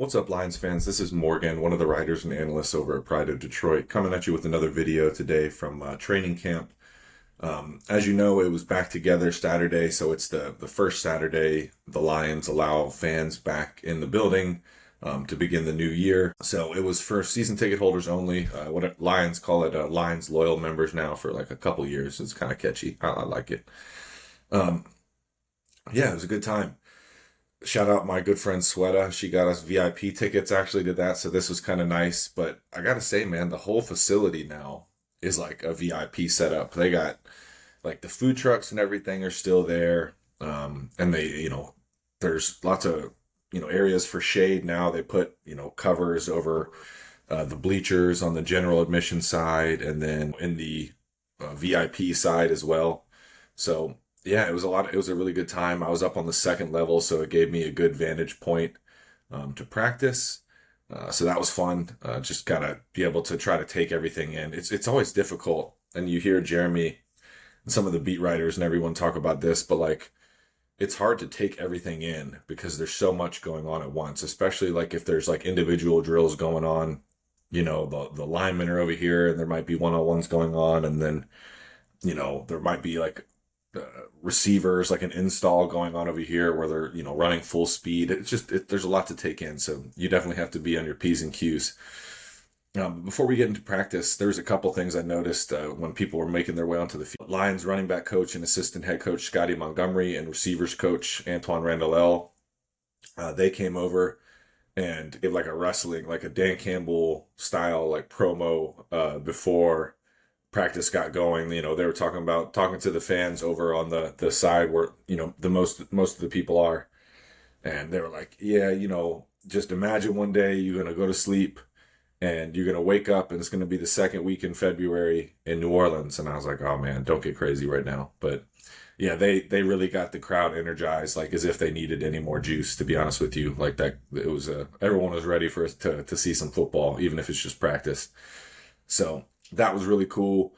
What's up, Lions fans? This is Morgan, one of the writers and analysts over at Pride of Detroit, coming at you with another video today from training camp. As you know, it was back together Saturday, so it's the first Saturday the Lions allow fans back in the building to begin the new year. So it was for season ticket holders only. What Lions call it, Lions loyal members now for like a couple years. It's kind of catchy. I like it. Um, yeah, it was a good time. Shout out my good friend Sweta. She got us VIP tickets, actually did that, so this was kind of nice. But I gotta say, man, the whole facility now is like a VIP setup. They got like the food trucks and everything are still there. And there's lots of, areas for shade now. They put, covers over the bleachers on the general admission side and then in the VIP side as well. So yeah, it was a really good time. I was up on the second level, so it gave me a good vantage point to practice. So that was fun. Just gotta be able to try to take everything in. It's always difficult, and you hear Jeremy and some of the beat writers and everyone talk about this, but like it's hard to take everything in because there's so much going on at once. Especially like if there's like individual drills going on. The linemen are over here, and there might be one-on-ones going on, and then there might be like uh, receivers, like an install going on over here where they're, running full speed. There's a lot to take in. So you definitely have to be on your P's and Q's. Before we get into practice, there's a couple things I noticed when people were making their way onto the field. Lions running back coach and assistant head coach Scotty Montgomery and receivers coach Antoine Randall, they came over and gave like a wrestling, like a Dan Campbell style, like promo before practice got going. They were talking to the fans over on the side where, the most of the people are. And they were like, yeah, just imagine one day you're going to go to sleep and you're going to wake up and it's going to be the second week in February in New Orleans. And I was like, oh man, don't get crazy right now. But yeah, they really got the crowd energized, like as if they needed any more juice, to be honest with you. Like that, it was, everyone was ready for us to see some football, even if it's just practice. So that was really cool.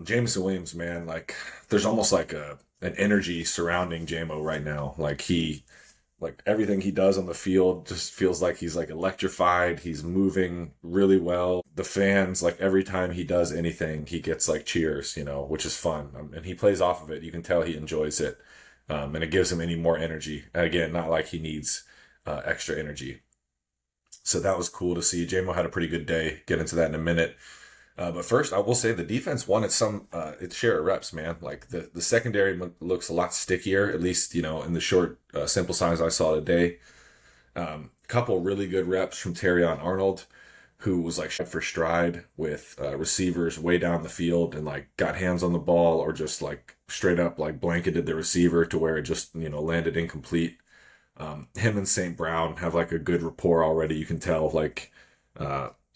Jameson Williams, man, like there's almost like an energy surrounding JMO right now. Like everything he does on the field just feels like he's like electrified. He's moving really well. The fans, like every time he does anything, he gets like cheers, which is fun. And he plays off of it. You can tell he enjoys it. And it gives him any more energy. And again, not like he needs extra energy. So that was cool to see. JMO had a pretty good day. Get into that in a minute. But first, I will say the defense wanted its share of reps, man. Like the secondary looks a lot stickier, at least, in the short sample size I saw today. Couple really good reps from Terrion Arnold, who was like for stride with receivers way down the field and like got hands on the ball or just like straight up like blanketed the receiver to where it just, landed incomplete. Him and St. Brown have like a good rapport already. You can tell like,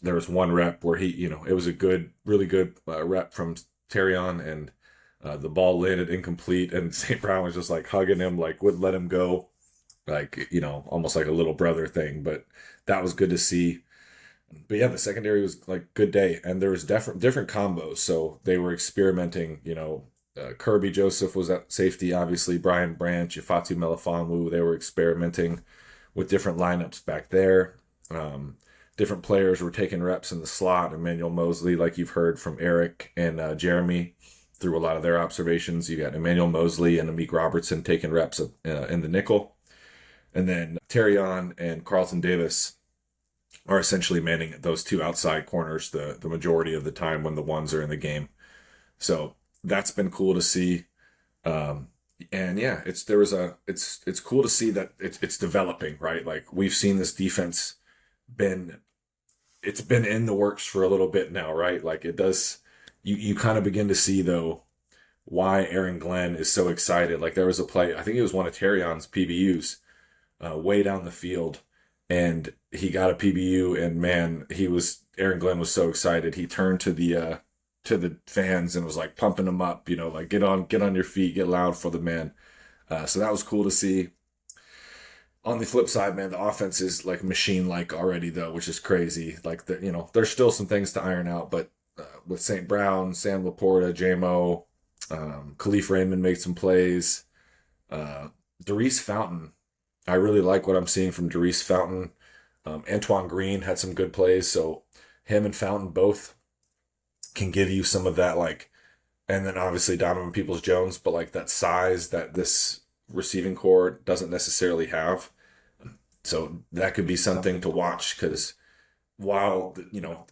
there was one rep where he, it was a really good rep from Terrion, and the ball landed incomplete, and St. Brown was just like hugging him, like wouldn't let him go, like, almost like a little brother thing. But that was good to see. But yeah, the secondary was like good day, and there was different combos. So they were experimenting. Kirby Joseph was at safety, obviously. Brian Branch, Ifatu Melifonwu, they were experimenting with different lineups back there. Different players were taking reps in the slot. Emmanuel Mosley, like you've heard from Eric and Jeremy through a lot of their observations. You got Emmanuel Mosley and Amik Robertson taking reps in the nickel. And then Terrion and Carlton Davis are essentially manning those two outside corners the majority of the time when the ones are in the game. So that's been cool to see. And yeah, it's cool to see that it's developing, right? Like we've seen this defense it's been in the works for a little bit now, right? Like it does, you kind of begin to see though why Aaron Glenn is so excited. Like there was a play, I think it was one of Terrion's PBUs, way down the field, and he got a PBU, and man, Aaron Glenn was so excited. He turned to the fans and was like pumping them up, like get on your feet, get loud for the man. So that was cool to see. On the flip side, man, the offense is like machine-like already, though, which is crazy. Like, there's still some things to iron out, but with St. Brown, Sam Laporta, JMO, Khalif Raymond made some plays. Darius Fountain, I really like what I'm seeing from Darius Fountain. Antoine Green had some good plays, so him and Fountain both can give you some of that, like, and then obviously Donovan Peoples-Jones, but like that size that this receiving core doesn't necessarily have. So that could be something to watch, because while,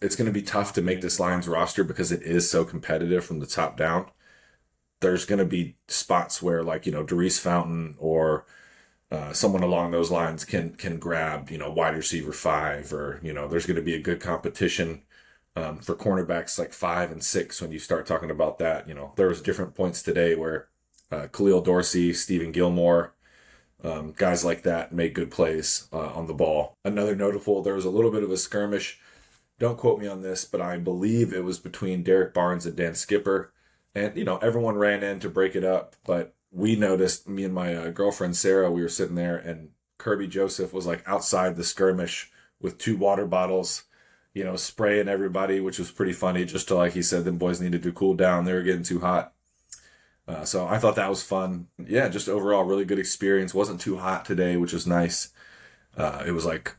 it's going to be tough to make this Lions roster because it is so competitive from the top down, there's going to be spots where, like, Darius Fountain or someone along those lines can grab, wide receiver 5, or, there's going to be a good competition for cornerbacks like 5 and 6 when you start talking about that. There was different points today where Khalil Dorsey, Stephen Gilmore, guys like that made good plays on the ball. Another notable, there was a little bit of a skirmish. Don't quote me on this, but I believe it was between Derek Barnes and Dan Skipper. And, everyone ran in to break it up. But we noticed, me and my girlfriend Sarah, we were sitting there, and Kirby Joseph was like outside the skirmish with 2 water bottles, spraying everybody, which was pretty funny. Just to, like he said, them boys needed to cool down. They were getting too hot. So I thought that was fun. Yeah, just overall really good experience. Wasn't too hot today, which was nice. It was like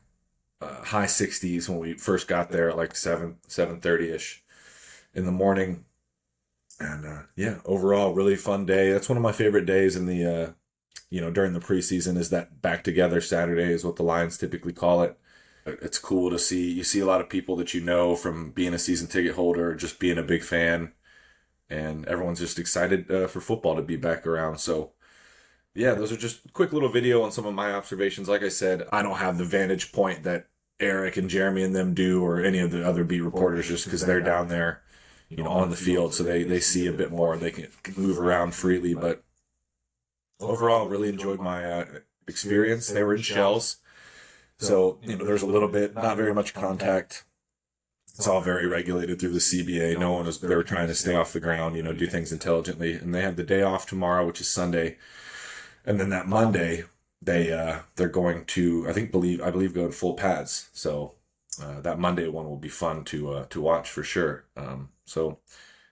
high 60s when we first got there at like 7:30ish in the morning. And yeah, overall really fun day. That's one of my favorite days in the during the preseason, is that back together Saturday, is what the Lions typically call it. It's cool to see. You see a lot of people that from being a season ticket holder, just being a big fan. And everyone's just excited for football to be back around. So, yeah, those are just a quick little video on some of my observations. Like I said, I don't have the vantage point that Eric and Jeremy and them do, or any of the other beat reporters, just because they're down there, on the field. So they see a bit more, and they can move around freely. But overall, really enjoyed my experience. They were in shells. So, there's a little bit, not very much contact. It's all very regulated through the CBA. They were trying to stay off the ground, do things intelligently. And they have the day off tomorrow, which is Sunday. And then that Monday, they're going to, I believe go in full pads. So that Monday one will be fun to watch for sure. So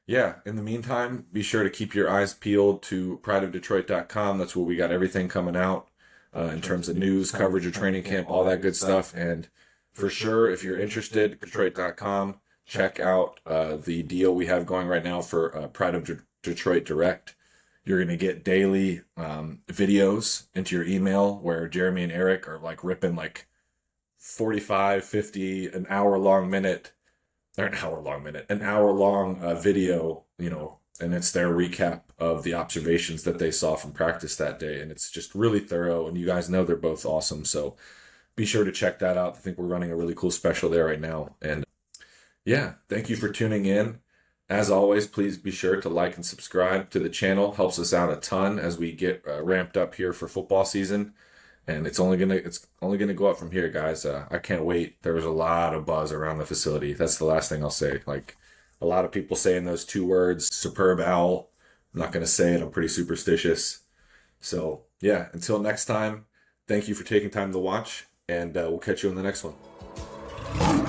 yeah, in the meantime, be sure to keep your eyes peeled to prideofdetroit.com. That's where we got everything coming out in terms of news, coverage of training camp, all that good stuff. And for sure, if you're interested, Detroit.com, check out the deal we have going right now for Pride of Detroit Direct. You're going to get daily videos into your email where Jeremy and Eric are like ripping like 45, 50, an hour long video, and it's their recap of the observations that they saw from practice that day. And it's just really thorough, and you guys know they're both awesome. So be sure to check that out. I think we're running a really cool special there right now. And yeah, thank you for tuning in. As always, please be sure to like and subscribe to the channel. Helps us out a ton as we get ramped up here for football season. And it's only gonna go up from here, guys. I can't wait. There was a lot of buzz around the facility. That's the last thing I'll say. Like, a lot of people saying those 2 words, superb owl. I'm not gonna say it. I'm pretty superstitious. So yeah, until next time, thank you for taking time to watch. And we'll catch you on the next one.